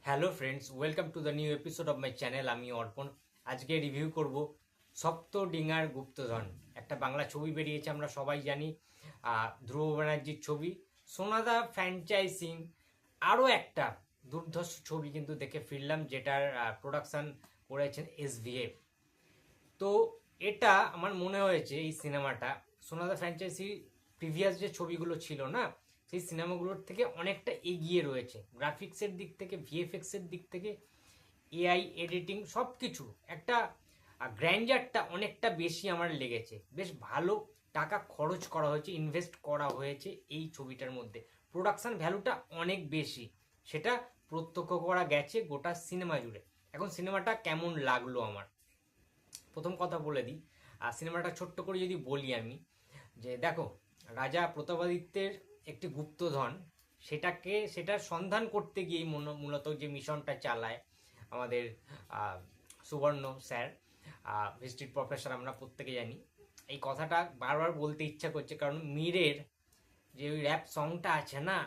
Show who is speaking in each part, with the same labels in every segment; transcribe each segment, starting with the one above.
Speaker 1: Hello friends, welcome to the new episode of my channel. আমি অর্পণ। আজকে review করব সপ্তডিঙার গুপ্তধন। একটা বাংলা ছবি বেরিয়েছে, আমরা সবাই জানি, ধ্রুব ব্যানার্জির ছবি। সোনাদা ফ্র্যাঞ্চাইজিং আরও একটা দুর্ধর্ষ ছবি কিন্তু দেখে ফিরলাম, যেটার প্রোডাকশন করেছেন SVF। তো এটা আমার মনে হয়েছে এই সিনেমাটা সোনাদা ফ্র্যাঞ্চাইজি প্রিভিয়াস যে ছবিগুলো ছিল না, সেই সিনেমাগুলোর থেকে অনেকটা এগিয়ে রয়েছে। গ্রাফিক্সের দিক থেকে, ভিএফএক্সের দিক থেকে, এআই এডিটিং সব কিছু একটা গ্র্যান্ডারটা অনেকটা বেশি আমার লেগেছে। বেশ ভালো টাকা খরচ করা হয়েছে, ইনভেস্ট করা হয়েছে এই ছবিটার মধ্যে। প্রোডাকশন ভ্যালুটা অনেক বেশি, সেটা প্রত্যক্ষ করা গেছে গোটা সিনেমা জুড়ে। এখন সিনেমাটা কেমন লাগলো আমার, প্রথম কথা বলে দিই। সিনেমাটা ছোট্ট করে যদি বলি আমি, যে দেখো, রাজা প্রতাপাদিত্যের একটি গুপ্তধন, সেটার সন্ধান করতে গিয়ে মূলত যে মিশনটা চালায় আমাদের সুবর্ণ স্যার, হিস্ট্রির প্রফেসর, আমরা প্রত্যেকে জানি। এই কথাটা বারবার বলতে ইচ্ছা করছে, কারণ মীরের যে ওই র্যাপ সংটা আছে না,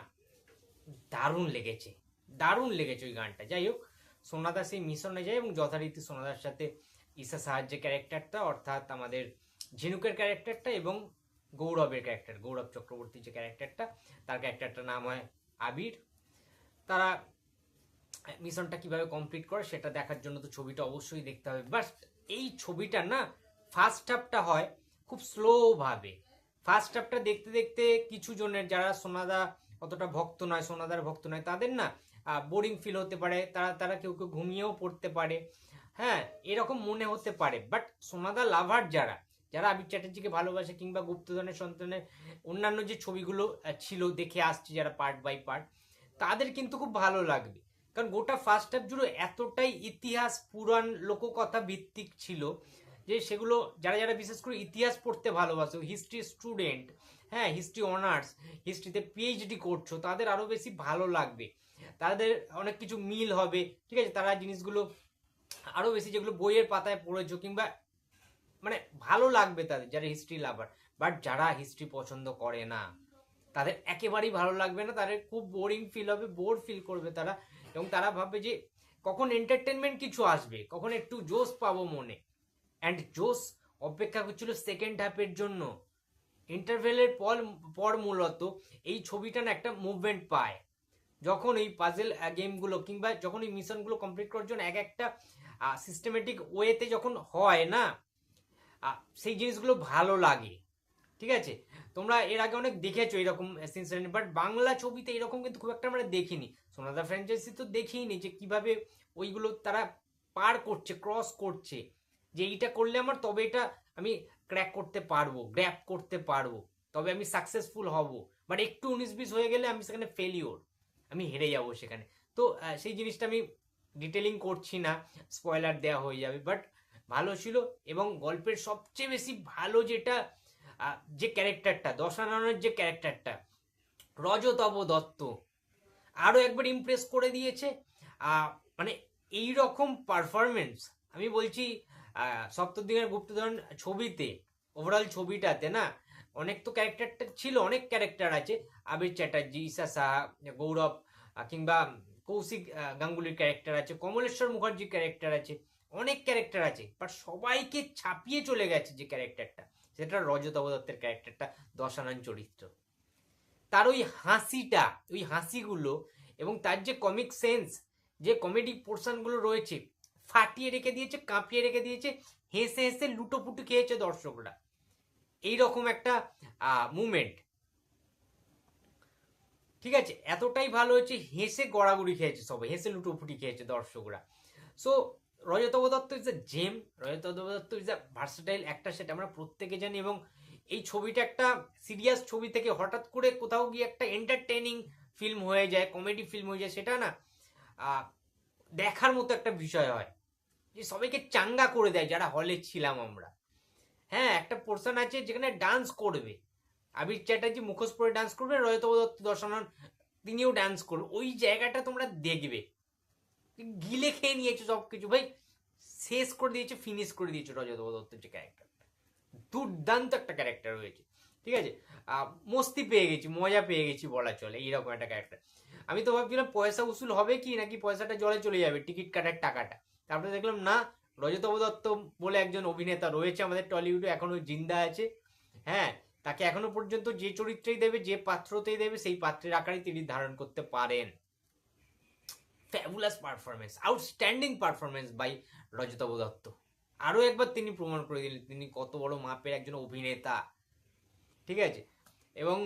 Speaker 1: দারুণ লেগেছে, দারুণ লেগেছে ওই গানটা। যাই হোক, সোনাদা সেই মিশনে যায় এবং যথারীতি সোনাদার সাথে ঈশা সাহায্যের ক্যারেক্টারটা, অর্থাৎ আমাদের ঝিনুকের ক্যারেক্টারটা, এবং গৌরবের ক্যারেক্টার, গৌরব চক্রবর্তীর যে ক্যারেক্টারটা, তার ক্যারেক্টারটার নাম হয় আবির। তারা মিশনটা কিভাবে কমপ্লিট করে সেটা দেখার জন্য তো ছবিটা অবশ্যই দেখতে হবে। বাট এই ছবিটা না, ফার্স্ট হাফটা হয় খুব স্লো ভাবে। ফার্স্ট হাফটা দেখতে দেখতে কিছু জনের, যারা সোনাদা অতটা ভক্ত নয়, সোনাদার ভক্ত নয়, তাদের না বোরিং ফিল হতে পারে, তারা তারা কেউ কেউ ঘুমিয়েও পড়তে পারে। হ্যাঁ, এরকম মনে হতে পারে। বাট সোনাদা লাভার যারা, যারা আবির চ্যাটার্জিকে ভালোবাসে, কিংবা গুপ্তধনের সন্তানের অন্যান্য যে ছবিগুলো ছিল দেখে আসছে যারা পার্ট বাই পার্ট, তাদের কিন্তু খুব ভালো লাগবে। কারণ গোটা ফার্স্ট হাফ জুড়ে এতটাই ইতিহাস, পুরাণ, লোককথা ভিত্তিক ছিল, যে সেগুলো যারা যারা বিশেষ করে ইতিহাস পড়তে ভালোবাসো, হিস্ট্রি স্টুডেন্ট, হ্যাঁ, হিস্ট্রি অনার্স, হিস্ট্রিতে পিএইচডি করছো, তাদের আরও বেশি ভালো লাগবে। তাদের অনেক কিছু মিল হবে, ঠিক আছে, তারা জিনিসগুলো আরও বেশি, যেগুলো বইয়ের পাতায় পড়েছো, কিংবা মানে ভালো লাগবে তাদের, যারা হিস্ট্রি লাভার। বাট যারা হিস্ট্রি পছন্দ করে না, তাদের একেবারেই ভালো লাগবে না, তাদের খুব বোরিং ফিল হবে, বোর ফিল করবে তারা। এবং তারা ভাববে যে কখন এন্টারটেনমেন্ট কিছু আসবে, কখন একটু জোশ পাবো মনে। অ্যান্ড জোশ অপেক্ষা করছিল সেকেন্ড হাফের জন্য। ইন্টারভেলের পর পর মূলত এই ছবিটা না একটা মুভমেন্ট পায়, যখন এই পাজেল গেমগুলো, কিংবা যখন এই মিশনগুলো কমপ্লিট করার জন্য এক একটা সিস্টেমেটিক ওয়েতে যখন হয় না, সেই জিনিসগুলো ভালো লাগে। ঠিক আছে, তোমরা এর আগে অনেক দেখেছো এরকম সিনসিডেন্ট, বাট বাংলা ছবিতে এরকম কিন্তু খুব একটা আমরা দেখিনি। সোনাদা ফ্র্যাঞ্চাইজি তো দেখিনি যে কিভাবে ওইগুলো তারা পার করছে, ক্রস করছে, যে এইটা করলে আমার, তবে এটা আমি ক্র্যাক করতে পারবো, গ্র্যাপ করতে পারবো, তবে আমি সাকসেসফুল হব। বাট একটু 19-20 হয়ে গেলে আমি সেখানে ফেলিওর, আমি হেরে যাব সেখানে। তো সেই জিনিসটা আমি ডিটেলিং করছি না, স্পয়লার দেওয়া হয়ে যাবে। বাট ভালো ছিল। এবং গল্পের সবচেয়ে বেশি ভালো যেটা, যে ক্যারেক্টারটা, দশাননের যে ক্যারেক্টারটা, রজতব দত্ত, আরও একবার ইমপ্রেস করে দিয়েছে। মানে এই রকম পারফরমেন্স আমি বলছি, সপ্তদিনের গুপ্তধন ছবিতে, ওভারঅল ছবিটাতে না, অনেক তো ক্যারেক্টারটা ছিল, অনেক ক্যারেক্টার আছে, আবির চ্যাটার্জি, ঈশা সাহা, গৌরব, কিংবা কৌশিক গাঙ্গুলির ক্যারেক্টার আছে, কমলেশ্বর মুখার্জির ক্যারেক্টার আছে, অনেক ক্যারেক্টার আছে। বাট সবাইকে ছাপিয়ে চলে গেছে যে ক্যারেক্টারটা, সেটা রজতব দত্তের ক্যারেক্টারটা, দশানন চরিত্র। তার ওই হাসিটা, ওই হাসিগুলো, এবং তার যে কমিক সেন্স, যে কমেডি পোর্শনগুলো রয়েছে, ফাটিয়ে রেখে দিয়েছে, কাঁপিয়ে রেখে দিয়েছে। হেসে হেসে লুটোপুটি খেয়েছে দর্শকরা, এইরকম একটা মুভমেন্ট। ঠিক আছে, এতটাই ভালো হয়েছে, হেসে গড়াগড়ি খেয়েছে সবাই, হেসে লুটোপুটি খেয়েছে দর্শকরা। So Rajatava Dutta is a gem, Rajatava Dutta is a versatile actor, সেটা আমরা প্রত্যেকে জানি। এবং এই ছবিটা একটা সিরিয়াস ছবি থেকে হঠাৎ করে কোথাও গিয়ে একটা এন্টারটেইনিং ফিল্ম হয়ে যায়, কমেডি ফিল্ম হয়ে যায়, সেটা না দেখার মতো একটা বিষয় হয়, যে সবাইকে চাঙ্গা করে দেয় যারা হলে ছিলাম আমরা। হ্যাঁ, একটা পোর্শন আছে যেখানে ডান্স করবে, আবির চ্যাটার্জি মুখোশ পরে ডান্স করবে, রজতব দত্ত দর্শনন তিনিও ডান্স করবে, ওই জায়গাটা তোমরা দেখবে, গিলে খেয়ে নিয়েছে সবকিছু ভাই, শেষ করে দিয়েছে, ফিনিশ করে দিয়েছে রজত দত্তের যে ক্যারেক্টার। দুর্দান্ত একটা ক্যারেক্টার হয়েছে। ঠিক আছে, মস্তি পেয়ে গেছি, মজা পেয়ে গেছি বলা চলে, এইরকম একটা ক্যারেক্টার। আমি তো ভাবছিলাম পয়সা উসুল হবে কি নাকি পয়সাটা জলে চলে যাবে টিকিট কাটার টাকাটা, তারপরে দেখলাম না, রজতাভ দত্ত বলে একজন অভিনেতা রয়েছে আমাদের টলিউডে, এখনো জিন্দা আছে। হ্যাঁ, তাকে এখনো পর্যন্ত যে চরিত্রেই দেবে, যে পাত্রতেই দেবে, সেই পাত্রের আকারই তিনি ধারণ করতে পারেন। Fabulous performance, outstanding performance by Rajatava Dutta. আরও একবার তিনি প্রমাণ করে দিলেন তিনি কত বড় মাপের একজন অভিনেতা। ঠিক আছে, এবং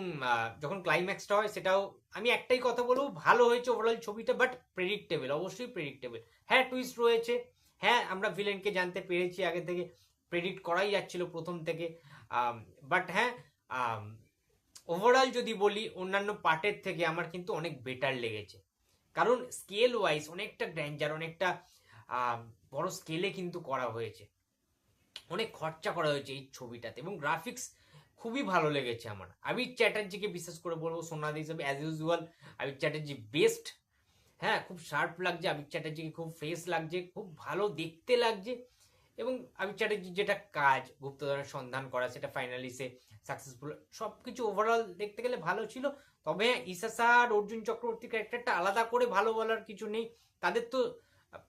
Speaker 1: যখন ক্লাইম্যাক্সটা হয় সেটাও আমি একটাই কথা বলবো, ভালো হয়েছে ওভারঅল ছবিটা, বাট প্রেডিক্টেবল, অবশ্যই প্রেডিক্টেবল। হ্যাঁ, টুইস্ট রয়েছে, হ্যাঁ আমরা ভিলেনকে জানতে পেরেছি আগে থেকে, প্রেডিক্ট করাই যাচ্ছিল প্রথম থেকে, বাট হ্যাঁ ওভারঅল যদি বলি অন্যান্য পার্টের থেকে আমার কিন্তু অনেক বেটার লেগেছে, কারণ স্কেল ওয়াইজ অনেকটা গ্র্যান্ডার, অনেকটা বড় স্কেলে কিন্তু করা হয়েছে, অনেক খরচা করা হয়েছে এই ছবিটাতে, এবং গ্রাফিক্স খুবই ভালো লেগেছে আমার। আবির চ্যাটার্জিকে বিশেষ করে বলবো সোনাদি হিসেবে, অ্যাজ ইউজুয়াল আবির চ্যাটার্জি বেস্ট। হ্যাঁ, খুব শার্প লাগছে আবির চ্যাটার্জিকে, খুব ফ্রেশ লাগছে, খুব ভালো দেখতে লাগছে, এবং আবির চ্যাটার্জির যেটা কাজ গুপ্তধনের সন্ধান করা, সেটা ফাইনালি সে সাকসেসফুল, সব কিছু ওভারঅল দেখতে গেলে ভালো ছিল। তবে ঈশা আর অর্জুন চক্রবর্তী ক্যারেক্টারটা আলাদা করে ভালো বলার কিছু নেই, তাদের তো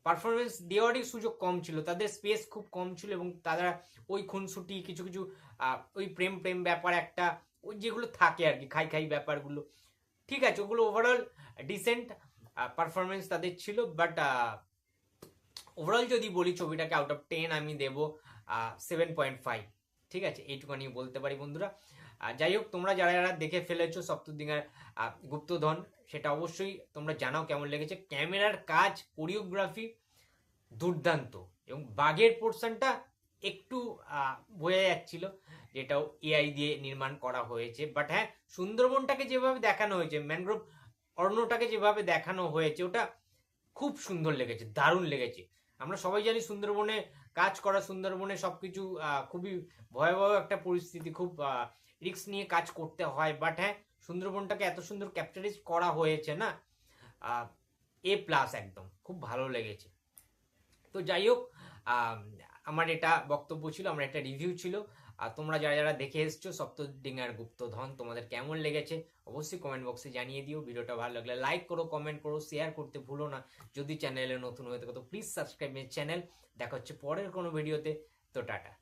Speaker 1: পারফরমেন্স দেওয়ারই সুযোগ কম ছিল, তাদের স্পেস খুব কম ছিল, এবং তারা ওই খুনসুটি কিছু কিছু ওই প্রেম প্রেম ব্যাপার একটা, ওই যেগুলো থাকে আর কি, খাই খাই ব্যাপারগুলো, ঠিক আছে, ওগুলো ওভারঅল ডিসেন্ট পারফরমেন্স তাদের ছিল। বাট ওভারঅল যদি বলি ছবিটাকে আউট অফ 10 আমি দেবো 7.5। ঠিক আছে, এইটুকুনি বলতে পারি বন্ধুরা। যাই হোক, তোমরা যারা যারা দেখে ফেলেছো সপ্তদিনের গুপ্তধন, সেটা অবশ্যই তোমরা জানাও কেমন লেগেছে। ক্যামেরার কাজ, কোরিওগ্রাফি দুর্দান্ত, এবং বাঘের পোর্শনটা একটু বোঝা যাচ্ছিল যেটাও এআই দিয়ে নির্মাণ করা হয়েছে, বাট হ্যাঁ সুন্দরবনটাকে যেভাবে দেখানো হয়েছে, ম্যানগ্রোভ অরণ্যটাকে যেভাবে দেখানো হয়েছে, ওটা খুব সুন্দর লেগেছে, দারুণ লেগেছে। আমরা সবাই জানি সুন্দরবনে কাজ করা, সুন্দরবনে সবকিছু খুবই ভয়াবহ একটা পরিস্থিতি, খুব রিস্ক নিয়ে কাজ করতে হয়, বাট হ্যাঁ সুন্দরবনটাকে এত সুন্দর ক্যাপচারাইজ করা হয়েছে না, A+ একদম, খুব ভালো লেগেছে। তো যাই হোক, আমার এটা বক্তব্য ছিল, আমার একটা রিভিউ ছিল। আর তোমরা যারা যারা দেখে এসছো সপ্তডিঙার গুপ্তধন, তোমাদের কেমন লেগেছে অবশ্যই কমেন্ট বক্সে জানিয়ে দিও। ভিডিওটা ভালো লাগলে লাইক করো, কমেন্ট করো, শেয়ার করতে ভুলো না। যদি চ্যানেলে নতুন হয়ে থাকো তো প্লিজ সাবস্ক্রাইব মাই চ্যানেল। দেখা হচ্ছে পরের কোনো ভিডিওতে। তো টাটা।